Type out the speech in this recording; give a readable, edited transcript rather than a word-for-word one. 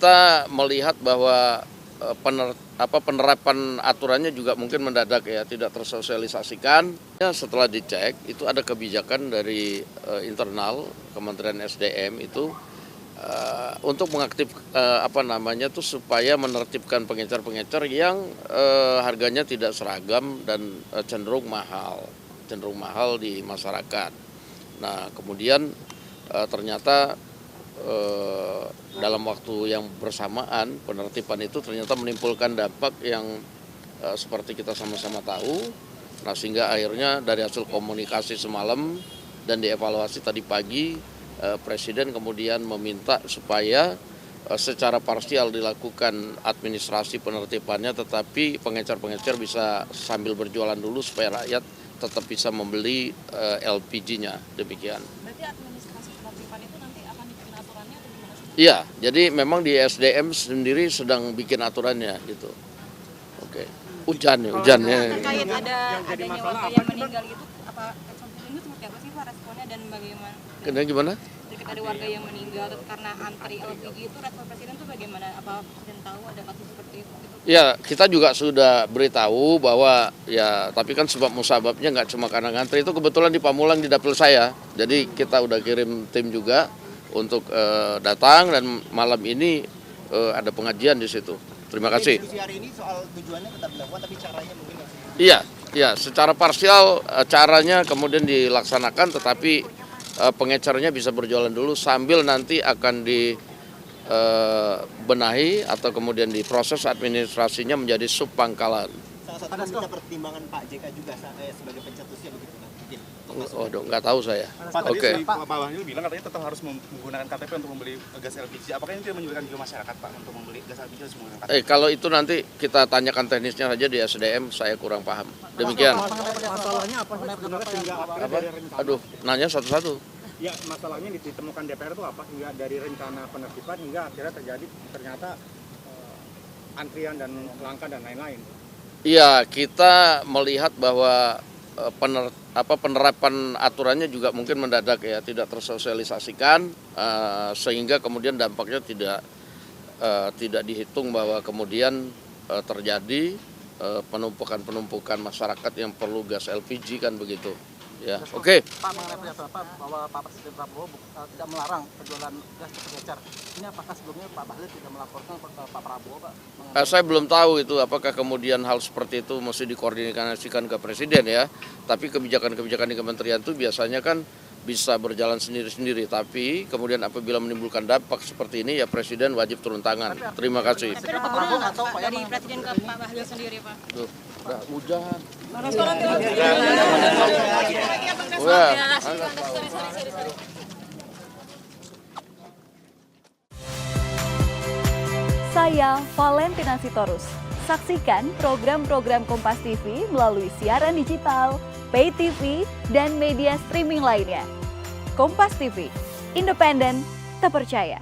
kita melihat bahwa penerapan aturannya juga mungkin mendadak ya, tidak tersosialisasikan. Setelah dicek itu ada kebijakan dari internal Kementerian SDM itu untuk mengaktif supaya menertibkan pengecer-pengecer yang harganya tidak seragam dan cenderung mahal di masyarakat. Nah, kemudian ternyata dalam waktu yang bersamaan penertiban itu ternyata menimbulkan dampak yang seperti kita sama-sama tahu. Nah, sehingga akhirnya dari hasil komunikasi semalam dan dievaluasi tadi pagi, Presiden kemudian meminta supaya secara parsial dilakukan administrasi penertibannya, tetapi pengecer-pengecer bisa sambil berjualan dulu supaya rakyat tetap bisa membeli LPG-nya, demikian. Berarti administrasi penertiban itu nanti akan dibikin aturannya atau gimana sih? Iya, jadi memang di SDM sendiri sedang bikin aturannya gitu. Oke, hujannya. Terkait adanya warga yang meninggal itu, apa itu seperti apa sih Pak responnya dan bagaimana? Gimana? Terkait ada warga yang meninggal karena antri LPG itu, respon Presiden itu bagaimana? Apa Presiden tahu ada kasus seperti itu? Ya, kita juga sudah beritahu bahwa ya, tapi kan sebab musababnya nggak cuma karena ngantri. Itu kebetulan di Pamulang di dapil saya. Jadi kita udah kirim tim juga untuk datang dan malam ini ada pengajian di situ. Terima kasih. Diskusi hari ini soal tujuannya tetap dilakukan, tapi caranya mungkin masih. Iya, secara parsial caranya kemudian dilaksanakan, tetapi pengecernya bisa berjualan dulu sambil nanti akan dibenahi atau kemudian diproses administrasinya menjadi subpangkalan. Salah satu minta pertimbangan Pak JK juga sebagai pencetusnya begitu kan? Nggak tahu saya. Pak, Oke. Pak Bahlil bilang katanya tetap harus menggunakan KTP untuk membeli gas LPG. Apakah ini tidak menyulitkan juga masyarakat Pak untuk membeli gas LPG harus menggunakan KTP? Kalau itu nanti kita tanyakan teknisnya saja di SDM, saya kurang paham. Demikian. Masalahnya apa sebenarnya sehingga Aduh, nanya satu-satu. Ya, masalahnya ditemukan DPR itu apa hingga dari rencana penertiban hingga akhirnya ternyata antrian dan langka dan lain-lain. Iya, kita melihat bahwa penerapan aturannya juga mungkin mendadak ya, tidak tersosialisasikan, sehingga kemudian dampaknya tidak dihitung bahwa kemudian terjadi penumpukan masyarakat yang perlu gas LPG kan begitu. Ya, oke. Pak, mengenai pernyataan Pak bahwa Pak Presiden Prabowo tidak melarang penjualan gas ke pengecer. Ini apakah sebelumnya Pak Bahlil tidak melaporkan ke Pak Prabowo, Pak? Saya belum tahu itu apakah kemudian hal seperti itu mesti dikoordinasikan ke Presiden ya. Tapi kebijakan-kebijakan di kementerian itu biasanya kan bisa berjalan sendiri-sendiri. Tapi kemudian apabila menimbulkan dampak seperti ini ya Presiden wajib turun tangan. Terima kasih. Tapi ada teguran nggak Pak dari Presiden ke Pak Bahlil sendiri Pak? Tuh, udah hujan. Saya Valentina Sitorus. Saksikan program-program Kompas TV melalui siaran digital, pay TV, dan media streaming lainnya. Kompas TV, independen, terpercaya.